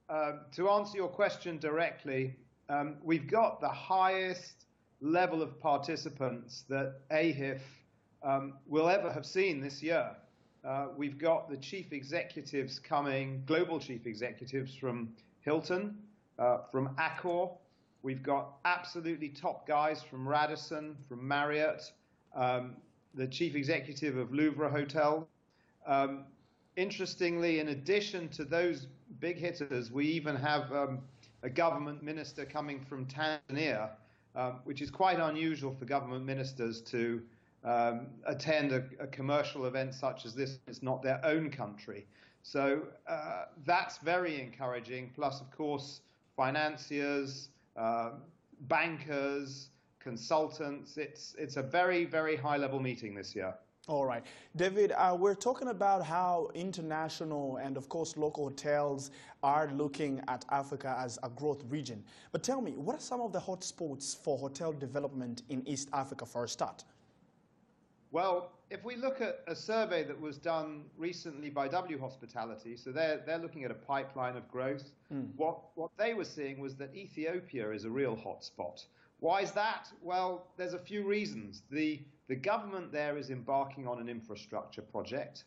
To answer your question directly, we've got the highest level of participants that AHIF will ever have seen this year. We've got the chief executives coming, global chief executives from Hilton, from Accor. We've got absolutely top guys from Radisson, from Marriott, the chief executive of Louvre Hotel. Interestingly, in addition to those big hitters, we even have a government minister coming from Tanzania, which is quite unusual for government ministers to attend a commercial event such as this. It's not their own country. So that's very encouraging. Plus, of course, financiers, bankers, consultants. It's a very, very high-level meeting this year. All right. David, we're talking about how international and, of course, local hotels are looking at Africa as a growth region. But tell me, what are some of the hotspots for hotel development in East Africa for a start? Well, if we look at a survey that was done recently by W Hospitality, so they're looking at a pipeline of growth. What they were seeing was that Ethiopia is a real hotspot. Why is that? Well, there's a few reasons. The government there is embarking on an infrastructure project.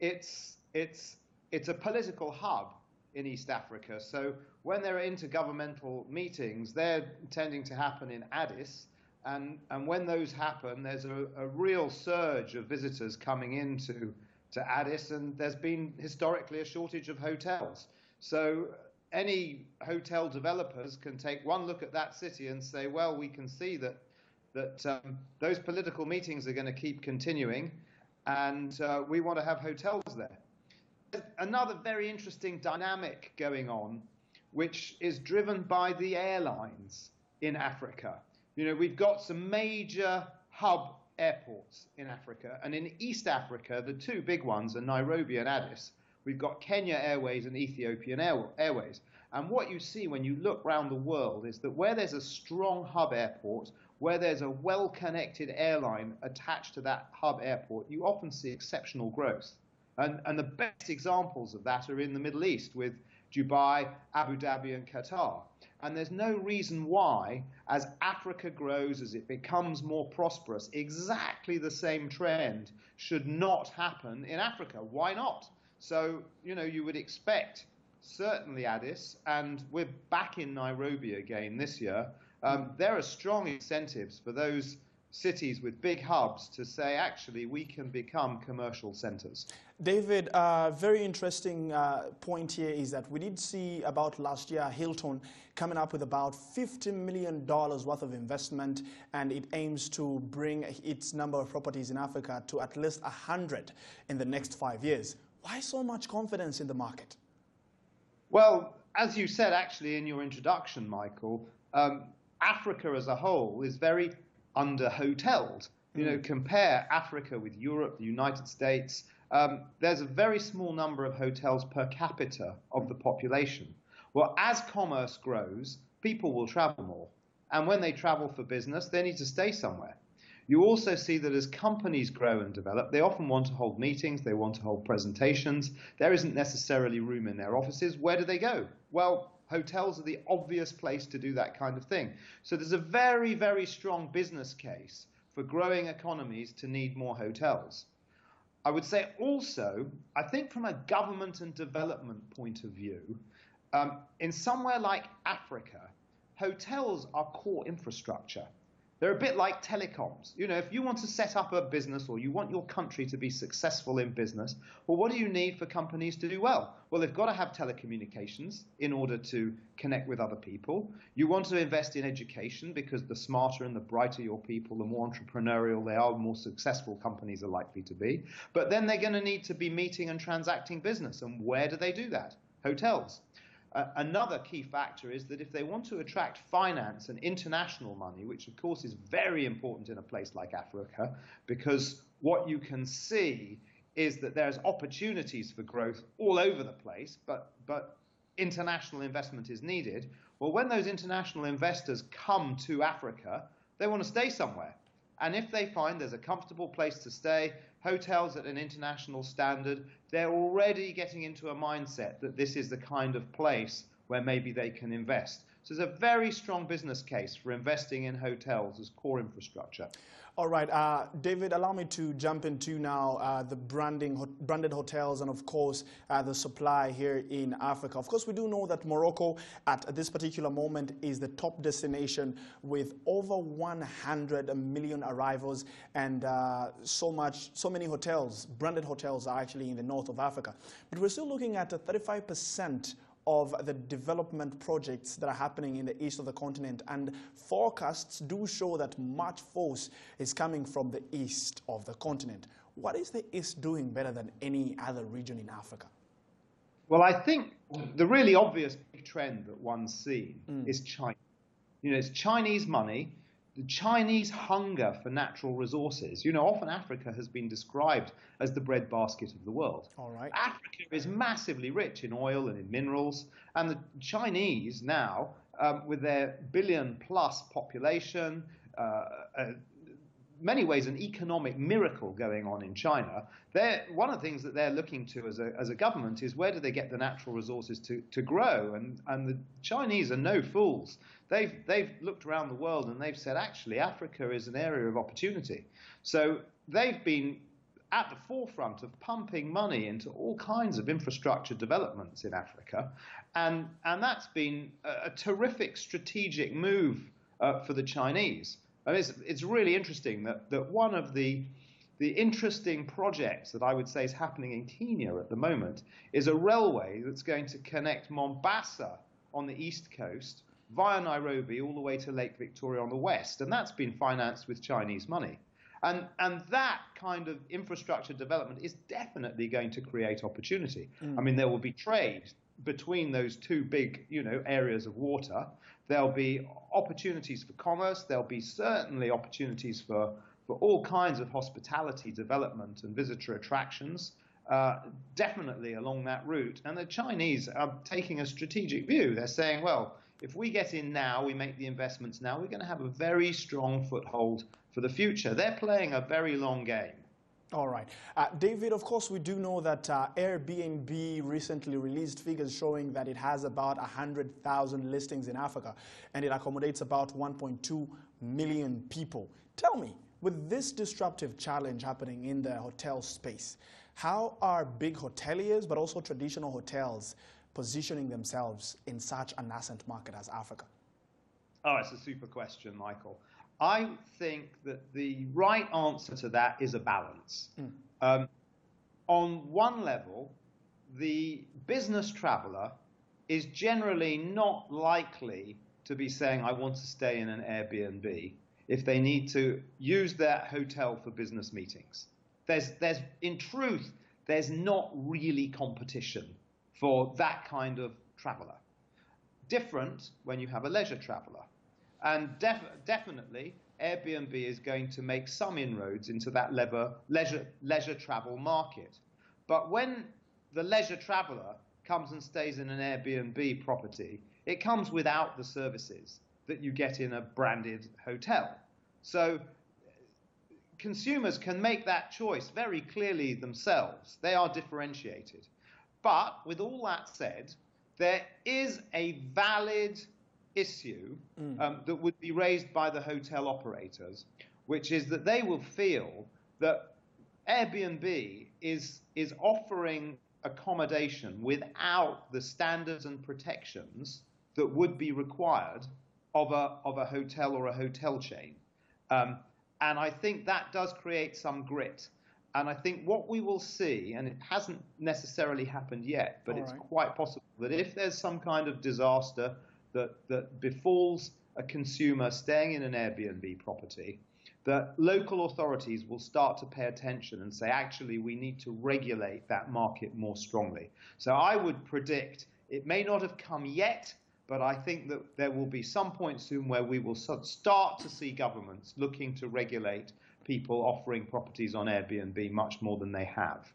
It's a political hub in East Africa. So when there are intergovernmental meetings, they're tending to happen in Addis. And when those happen, there's a real surge of visitors coming into Addis, and there's been historically a shortage of hotels. So any hotel developers can take one look at that city and say, well, we can see that those political meetings are going to keep continuing, and we want to have hotels there. Another very interesting dynamic going on, which is driven by the airlines in Africa. You know, we've got some major hub airports in Africa, and in East Africa, the two big ones are Nairobi and Addis. We've got Kenya Airways and Ethiopian Airways. And what you see when you look around the world is that where there's a strong hub airport, where there's a well-connected airline attached to that hub airport, you often see exceptional growth. And the best examples of that are in the Middle East with Dubai, Abu Dhabi, and Qatar. And there's no reason why, as Africa grows, as it becomes more prosperous, exactly the same trend should not happen in Africa. Why not? So, you know, you would expect certainly Addis, and we're back in Nairobi again this year. There are strong incentives for those cities with big hubs to say, actually, we can become commercial centers. David, very interesting point here is that we did see about last year Hilton coming up with about $50 million worth of investment, and it aims to bring its number of properties in Africa to at least 100 in the next 5 years. Why so much confidence in the market? Well, as you said actually in your introduction, Michael, Africa as a whole is very under-hoteled. You know, compare Africa with Europe, the United States. There's a very small number of hotels per capita of the population. Well, as commerce grows, people will travel more. And when they travel for business, they need to stay somewhere. You also see that as companies grow and develop, they often want to hold meetings, they want to hold presentations. There isn't necessarily room in their offices. Where do they go? Well, hotels are the obvious place to do that kind of thing. So there's a very, very strong business case for growing economies to need more hotels. I would say also, I think from a government and development point of view, in somewhere like Africa, hotels are core infrastructure. They're a bit like telecoms. You know, if you want to set up a business or you want your country to be successful in business, well, what do you need for companies to do well? Well, they've got to have telecommunications in order to connect with other people. You want to invest in education because the smarter and the brighter your people, the more entrepreneurial they are, the more successful companies are likely to be. But then they're going to need to be meeting and transacting business. And where do they do that? Hotels. Another key factor is that if they want to attract finance and international money, which of course is very important in a place like Africa, because what you can see is that there's opportunities for growth all over the place, but international investment is needed. Well, when those international investors come to Africa, they want to stay somewhere. And if they find there's a comfortable place to stay, hotels at an international standard, they're already getting into a mindset that this is the kind of place where maybe they can invest. So there's a very strong business case for investing in hotels as core infrastructure. All right, David, allow me to jump into now the branded hotels and, of course, the supply here in Africa. Of course, we do know that Morocco at this particular moment is the top destination with over 100 million arrivals, and so many hotels, branded hotels, are actually in the north of Africa. But we're still looking at 35% of the development projects that are happening in the east of the continent, and forecasts do show that much force is coming from the east of the continent. What is the east doing better than any other region in Africa? Well, I think the really obvious big trend that one's seen is China. You know, it's Chinese money, the Chinese hunger for natural resources. You know, often Africa has been described as the breadbasket of the world. All right. Africa is massively rich in oil and in minerals, and the Chinese now, with their billion-plus population, many ways an economic miracle going on in China. One of the things that they're looking to as a government is where do they get the natural resources to grow, and the Chinese are no fools. They've looked around the world and they've said, actually, Africa is an area of opportunity. So they've been at the forefront of pumping money into all kinds of infrastructure developments in Africa, and that's been a terrific strategic move for the Chinese. I mean, it's really interesting that one of the interesting projects that I would say is happening in Kenya at the moment is a railway that's going to connect Mombasa on the east coast via Nairobi all the way to Lake Victoria on the west, and that's been financed with Chinese money. And that kind of infrastructure development is definitely going to create opportunity. I mean, there will be trade between those two big, areas of water. There'll be opportunities for commerce. There'll be certainly opportunities for all kinds of hospitality development and visitor attractions, definitely along that route. And the Chinese are taking a strategic view. They're saying, well, if we get in now, we make the investments now, we're going to have a very strong foothold for the future. They're playing a very long game. All right. David, of course, we do know that Airbnb recently released figures showing that it has about 100,000 listings in Africa, and it accommodates about 1.2 million people. Tell me, with this disruptive challenge happening in the hotel space, how are big hoteliers, but also traditional hotels, positioning themselves in such a nascent market as Africa? Oh, it's a super question, Michael. I think that the right answer to that is a balance. On one level, the business traveler is generally not likely to be saying, I want to stay in an Airbnb if they need to use their hotel for business meetings. In truth, there's not really competition for that kind of traveler. Different when you have a leisure traveler. And definitely, Airbnb is going to make some inroads into that leisure travel market. But when the leisure traveler comes and stays in an Airbnb property, it comes without the services that you get in a branded hotel. So consumers can make that choice very clearly themselves. They are differentiated. But with all that said, there is a valid issue that would be raised by the hotel operators, which is that they will feel that Airbnb is offering accommodation without the standards and protections that would be required of a hotel or a hotel chain. And I think that does create some grit. And I think what we will see, and it hasn't necessarily happened yet, but it's quite possible that if there's some kind of disaster that befalls a consumer staying in an Airbnb property, that local authorities will start to pay attention and say, actually, we need to regulate that market more strongly. So I would predict it may not have come yet, but I think that there will be some point soon where we will start to see governments looking to regulate people offering properties on Airbnb much more than they have.